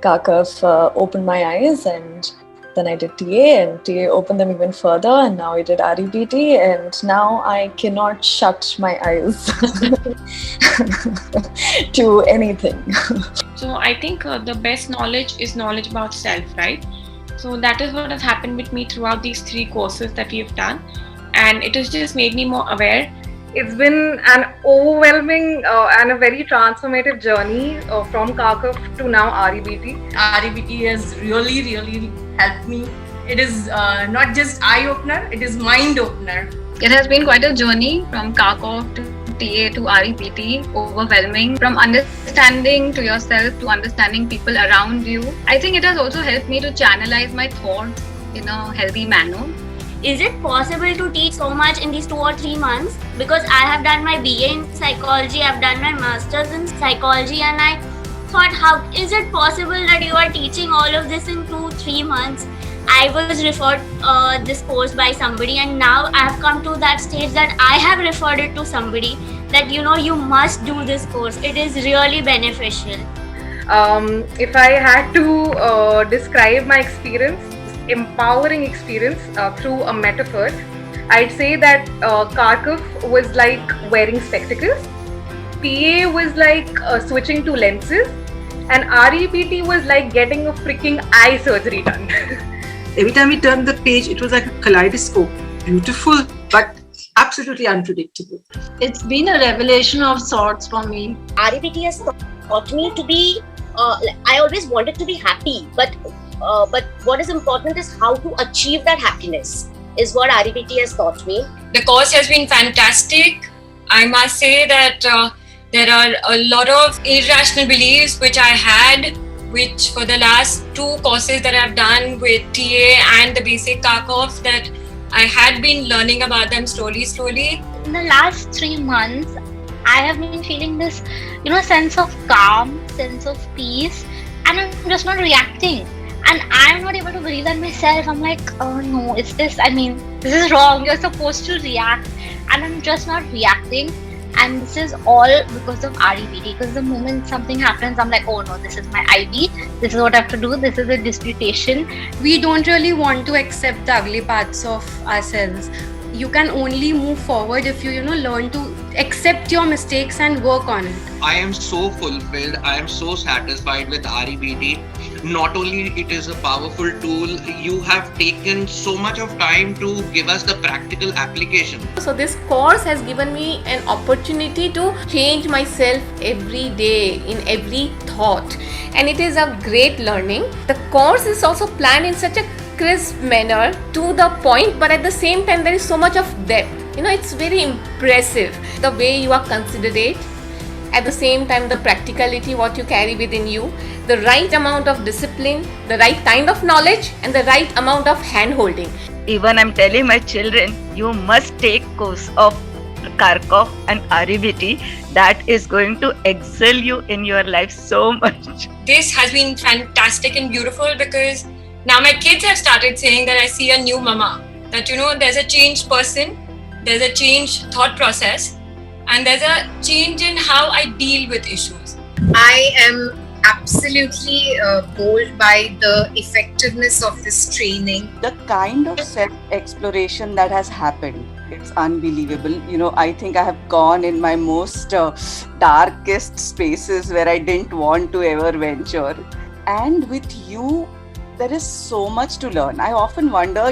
Kakav opened my eyes, and then I did TA, and TA opened them even further, and now I did REBT, and now I cannot shut my eyes to anything. So I think the best knowledge is knowledge about self, right? So that is what has happened with me throughout these 3 courses that we have done, and it has just made me more aware. It's been an overwhelming and a very transformative journey from Kakav to now REBT. REBT has really helped me. It is not just eye-opener, it is mind-opener. It has been quite a journey from Kakav to TA to REBT, overwhelming, from understanding to yourself to understanding people around you. I think it has also helped me to channelize my thoughts in a healthy manner. Is it possible to teach so much in these 2 or 3 months? Because I have done my BA in psychology, I've done my master's in psychology, and I thought, how is it possible that you are teaching all of this in 2-3 months? I was referred this course by somebody, and now I have come to that stage that I have referred it to somebody that you must do this course. It is really beneficial. If I had to describe my experience, empowering experience through a metaphor, I'd say that Kakav was like wearing spectacles, PA was like switching to lenses, and REBT was like getting a freaking eye surgery done. Every time we turned the page, it was like a kaleidoscope. Beautiful, but absolutely unpredictable. It's been a revelation of sorts for me. REBT has taught me to be, I always wanted to be happy, but what is important is how to achieve that happiness is what REBT has taught me. The course has been fantastic. I must say that there are a lot of irrational beliefs which I had, which for the last 2 courses that I've done with TA and the basic Kakav, that I had been learning about them slowly. In the last 3 months, I have been feeling this, sense of calm, sense of peace, and I'm just not reacting. And I'm not able to believe that myself. I'm like, oh no, this is wrong. You're supposed to react. And I'm just not reacting. And this is all because of REBT. Because the moment something happens, I'm like, oh no, this is my IB. This is what I have to do. This is a disputation. We don't really want to accept the ugly parts of ourselves. You can only move forward if you learn to accept your mistakes and work on it. I am so fulfilled. I am so satisfied with REBT. Not only it is a powerful tool, you have taken so much of time to give us the practical application. So this course has given me an opportunity to change myself every day in every thought, and it is a great learning. The course is also planned in such a crisp manner, to the point, but at the same time there is so much of depth. It's very impressive the way you are considerate, at the same time the practicality what you carry within you, the right amount of discipline, the right kind of knowledge, and the right amount of hand holding. Even I'm telling my children, you must take course of Kakav and REBT. That is going to excel you in your life so much. This has been fantastic and beautiful, because now my kids have started saying that I see a new mama, that there's a changed person, there's a changed thought process, and there's a change in how I deal with issues. I am absolutely bowled by the effectiveness of this training. The kind of self-exploration that has happened, it's unbelievable. I think I have gone in my most darkest spaces where I didn't want to ever venture. And with you, there is so much to learn. I often wonder,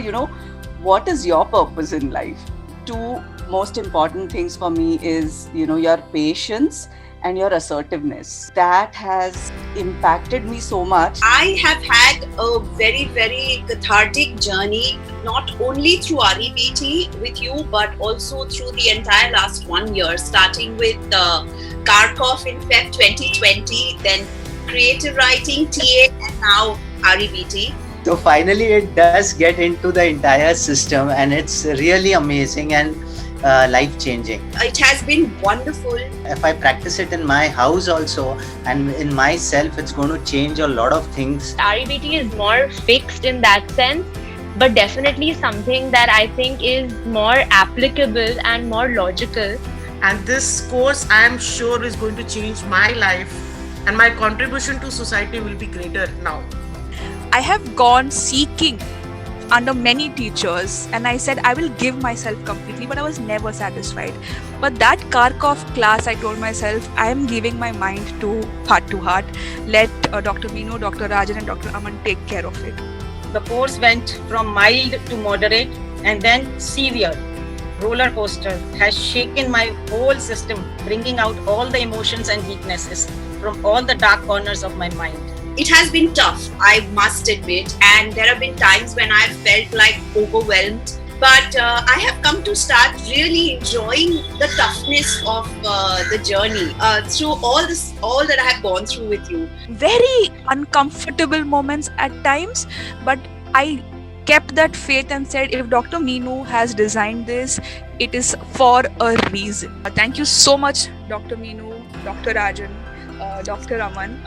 what is your purpose in life? 2 most important things for me is, your patience and your assertiveness. That has impacted me so much. I have had a very, very cathartic journey, not only through REBT with you, but also through the entire last 1 year, starting with Kakav in Feb 2020, then creative writing, TA, and now REBT. So finally it does get into the entire system, and it's really amazing and life-changing. It has been wonderful. If I practice it in my house also and in myself, it's going to change a lot of things. REBT is more fixed in that sense, but definitely something that I think is more applicable and more logical. And this course, I am sure, is going to change my life and my contribution to society will be greater now. I have gone seeking under many teachers and I said I will give myself completely, but I was never satisfied. But that Kharkov class, I told myself I am giving my mind to heart. Let Dr. Minnu, Dr. Rajan and Dr. Aman take care of it. The course went from mild to moderate and then severe. Roller coaster has shaken my whole system, bringing out all the emotions and weaknesses from all the dark corners of my mind. It has been tough, I must admit, and there have been times when I've felt like overwhelmed. But I have come to start really enjoying the toughness of the journey through all that I have gone through with you. Very uncomfortable moments at times, but I kept that faith and said, if Dr. Minnu has designed this, it is for a reason. Thank you so much, Dr. Minnu, Dr. Rajan, Dr. Aman,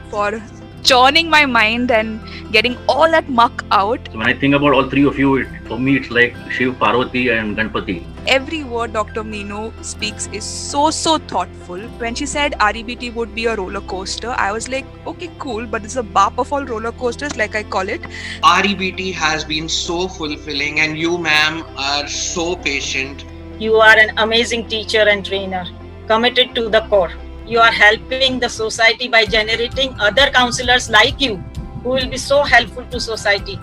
for churning my mind and getting all that muck out. So when I think about all three of you, for me it's like Shiv, Parvati and Ganpati. Every word Dr. Minnu speaks is so thoughtful. When she said REBT would be a roller coaster, I was like, okay, cool, but it's a bap of all roller coasters, like I call it. REBT has been so fulfilling, and you, ma'am, are so patient. You are an amazing teacher and trainer, committed to the core. You are helping the society by generating other counselors like you who will be so helpful to society.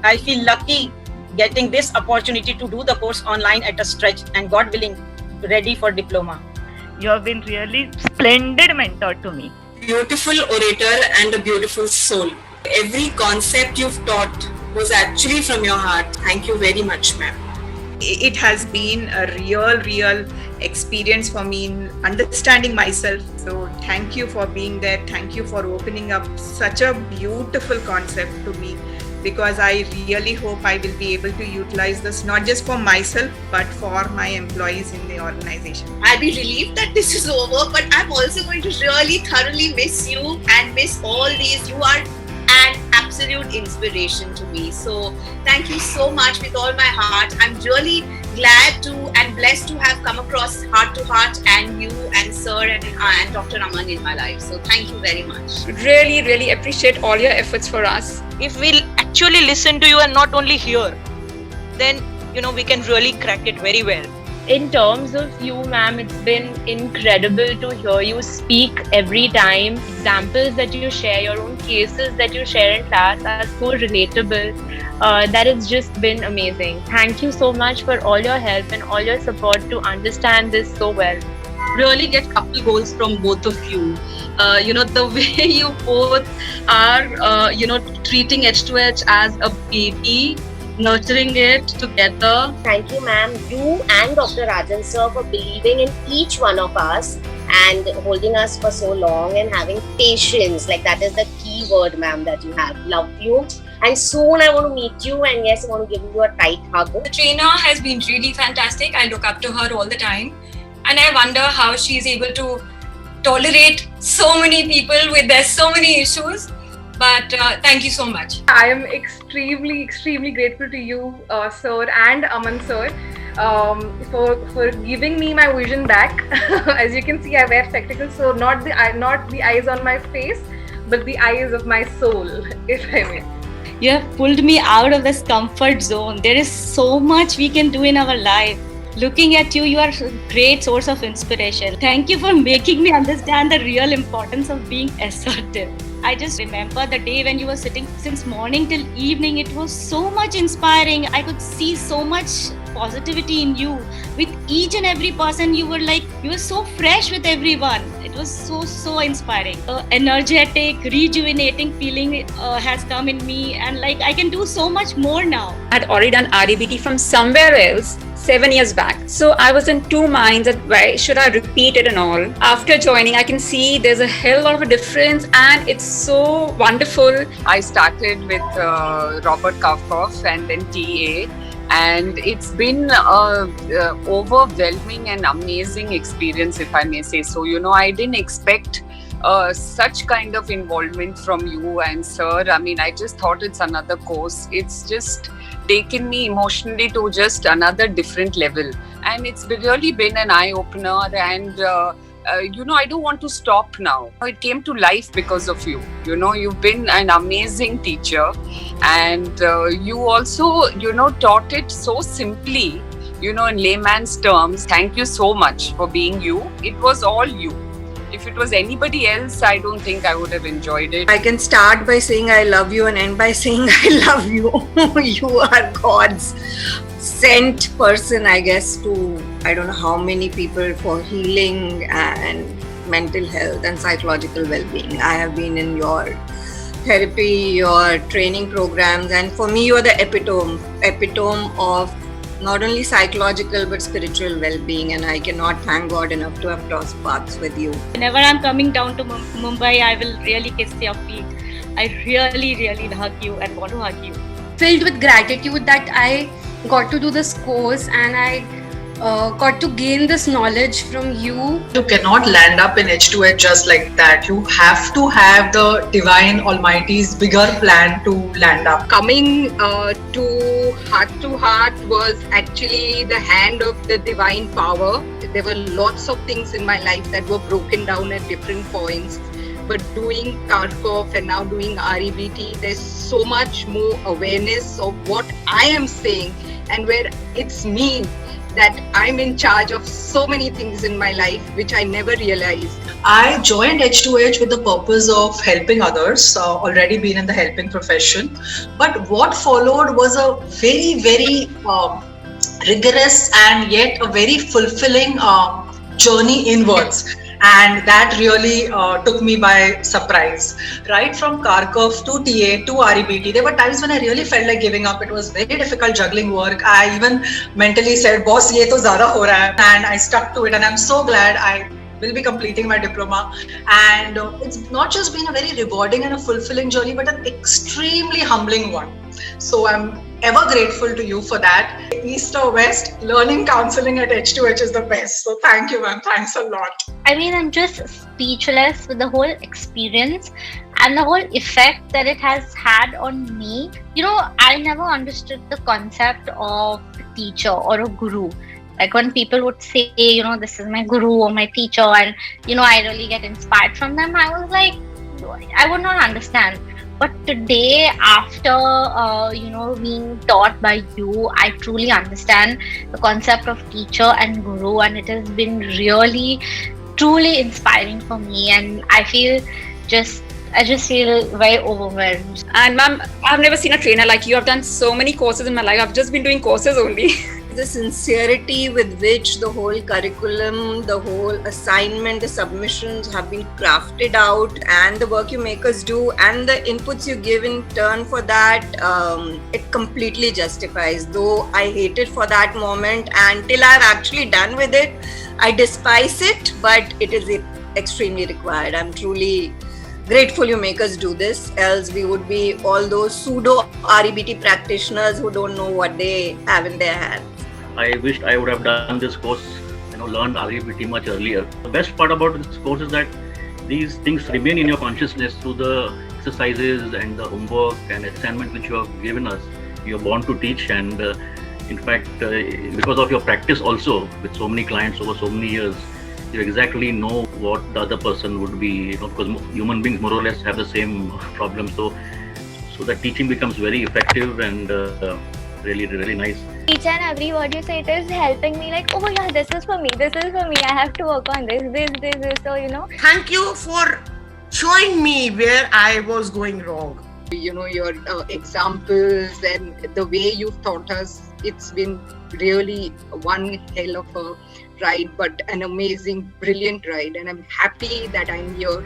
I feel lucky getting this opportunity to do the course online at a stretch and God willing, ready for diploma. You have been really splendid mentor to me. Beautiful orator and a beautiful soul. Every concept you've taught was actually from your heart. Thank you very much, ma'am. It has been a real experience for me in understanding myself. So thank you for being there. Thank you for opening up such a beautiful concept to me, because I really hope I will be able to utilize this not just for myself but for my employees in the organization. I'll be relieved that this is over, but I'm also going to really thoroughly miss you and miss all these. You are an absolute inspiration to me. So thank you so much with all my heart. I'm really glad to and blessed to have come across heart to heart and you and Sir and Dr. Aman in my life. So thank you very much. Really appreciate all your efforts for us. If we'll actually listen to you and not only hear, then we can really crack it very well. In terms of you, ma'am, it's been incredible to hear you speak every time. Examples that you share, your own cases that you share in class are so relatable. That has just been amazing. Thank you so much for all your help and all your support to understand this so well. Really get couple goals from both of you. The way you both are, treating H2H as a baby, nurturing it together. Thank you, ma'am. You and Dr. Rajan sir for believing in each one of us and holding us for so long and having patience. Like, that is the key word, ma'am, that you have. Love you. And soon I want to meet you, and yes, I want to give you a tight hug. The trainer has been really fantastic. I look up to her all the time. And I wonder how she's able to tolerate so many people with their so many issues. But thank you so much. I am extremely grateful to you, Sir and Aman Sir, for giving me my vision back. As you can see, I wear spectacles, so not the eyes on my face, but the eyes of my soul, if I may. You have pulled me out of this comfort zone. There is so much we can do in our life. Looking at you, you are a great source of inspiration. Thank you for making me understand the real importance of being assertive. I just remember the day when you were sitting since morning till evening. It was so much inspiring. I could see so much positivity in you. With each and every person, you were so fresh with everyone. It was so inspiring. Energetic, rejuvenating feeling has come in me, and I can do so much more now. I had already done REBT from somewhere else 7 years back. So I was in two minds that why should I repeat it and all. After joining, I can see there's a hell of a difference and it's so wonderful. I started with Robert Kharkov and then TA. And it's been an overwhelming and amazing experience, if I may say so. I didn't expect such kind of involvement from you and Sir. I mean, I just thought it's another course. It's just taken me emotionally to just another different level. And it's really been an eye-opener, and I don't want to stop now. It came to life because of you. You've been an amazing teacher, and you also, taught it so simply, in layman's terms. Thank you so much for being you. It was all you. If it was anybody else, I don't think I would have enjoyed it. I can start by saying I love you and end by saying I love you. You are God's sent person, I guess, to I don't know how many people for healing and mental health and psychological well-being. I have been in your therapy, your training programs, and for me, you are the epitome of not only psychological but spiritual well-being, and I cannot thank God enough to have crossed paths with you. Whenever I'm coming down to Mumbai, I will really kiss your feet. I really, really hug you and want to hug you. Filled with gratitude that I got to do this course and I got to gain this knowledge from you. You cannot land up in H2H just like that. You have to have the Divine Almighty's bigger plan to land up. Coming to heart was actually the hand of the divine power. There were lots of things in my life that were broken down at different points. But doing Kharkov and now doing REBT, there's so much more awareness of what I am saying and where it's me that I'm in charge of so many things in my life which I never realized. I joined H2H with the purpose of helping others, already been in the helping profession. But what followed was a very, very rigorous and yet a very fulfilling journey inwards. And that really took me by surprise. Right from Kharkov to TA to REBT, there were times when I really felt like giving up. It was very difficult juggling work. I even mentally said, boss, ye to zyada ho raha hai. And I stuck to it, and I'm so glad I will be completing my diploma. And it's not just been a very rewarding and a fulfilling journey, but an extremely humbling one. So I'm ever grateful to you for that. East or West, learning counseling at H2H is the best. So thank you, ma'am. Thanks a lot. I mean, I'm just speechless with the whole experience and the whole effect that it has had on me. I never understood the concept of a teacher or a guru. Like when people would say, this is my guru or my teacher, and, I really get inspired from them, I was like, I would not understand. But today, after, being taught by you, I truly understand the concept of teacher and guru, and it has been really, truly inspiring for me. And I just feel very overwhelmed. And ma'am, I've never seen a trainer like you. I've done so many courses in my life. I've just been doing courses only. The sincerity with which the whole curriculum, the whole assignment, the submissions have been crafted out, and the work you make us do and the inputs you give in turn for that, it completely justifies. Though I hate it for that moment, and till I've actually done with it, I despise it, but it is extremely required. I'm truly grateful you make us do this, else we would be all those pseudo REBT practitioners who don't know what they have in their hands. I wished I would have done this course, learned REBT much earlier. The best part about this course is that these things remain in your consciousness through the exercises and the homework and assignment which you have given us. You are born to teach, and in fact, because of your practice also with so many clients over so many years, you exactly know what the other person would be, because human beings more or less have the same problem. So that teaching becomes very effective and really, really nice. Each and every word you say, it is helping me, like, oh yeah, this is for me, I have to work on this. So, Thank you for showing me where I was going wrong. Your examples and the way you've taught us, it's been really one hell of a ride, but an amazing, brilliant ride, and I'm happy that I'm here.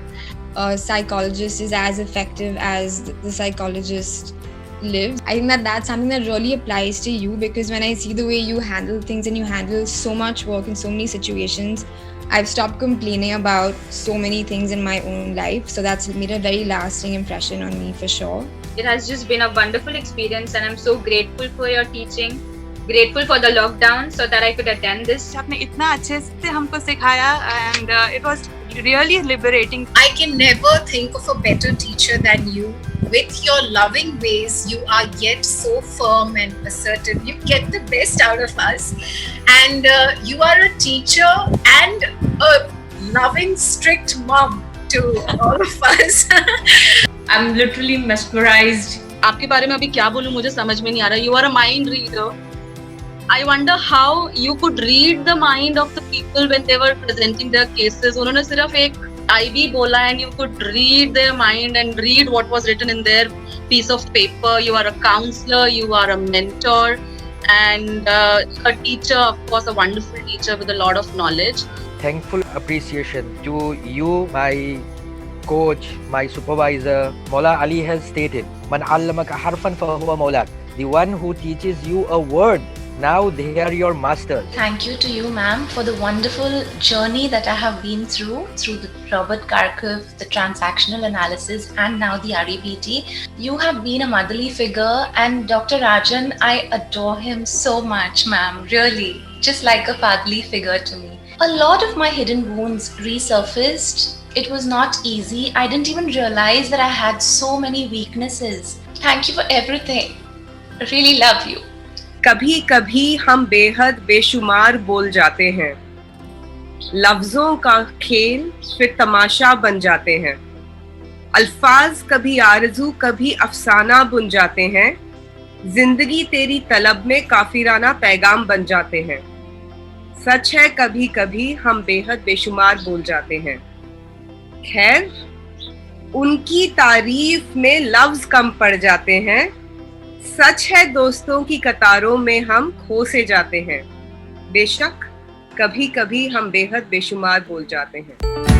A psychologist is as effective as the psychologist lives. I think that's something that really applies to you, because when I see the way you handle things and you handle so much work in so many situations, I've stopped complaining about so many things in my own life. So that's made a very lasting impression on me for sure. It has just been a wonderful experience, and I'm so grateful for your teaching. Grateful for the lockdown so that I could attend this. आपने इतना अच्छे से हमको सिखाया, and it was really liberating. I can never think of a better teacher than you. With your loving ways, you are yet so firm and assertive. You get the best out of us, and you are a teacher and a loving, strict mom to all of us. I'm literally mesmerized. आपके बारे में अभी क्या बोलूं मुझे समझ में नहीं आ रहा. You are a mind reader. I wonder how you could read the mind of the people when they were presenting their cases. उन्होंने सिर्फ एक IB बोला and you could read their mind and read what was written in their piece of paper. You are a counselor, you are a mentor, and a teacher, of course, a wonderful teacher with a lot of knowledge. Thankful appreciation to you, my coach, my supervisor. Maula Ali has stated, Man allamaka harfan fahuwa maulak. The one who teaches you a word, now they are your masters. Thank you to you, ma'am, for the wonderful journey that I have been through the Robert Kharkiv, the transactional analysis, and now the REBT. You have been a motherly figure, and Dr. Rajan, I adore him so much, ma'am, really, just like a fatherly figure to me. A lot of my hidden wounds resurfaced. It was not easy. I didn't even realize that I had so many weaknesses. Thank you for everything. I really love you. कभी कभी हम बेहद बेशुमार बोल जाते हैं, लफ्जों का खेल फिर तमाशा बन जाते हैं, अल्फाज कभी आरज़ू कभी अफसाना बुन जाते हैं, जिंदगी तेरी तलब में काफिराना पैगाम बन जाते हैं. सच है कभी कभी हम बेहद बेशुमार बोल जाते हैं. खैर, उनकी तारीफ में लफ्ज कम पड़ जाते हैं. सच है दोस्तों की कतारों में हम खो से जाते हैं. बेशक कभी कभी हम बेहद बेशुमार बोल जाते हैं.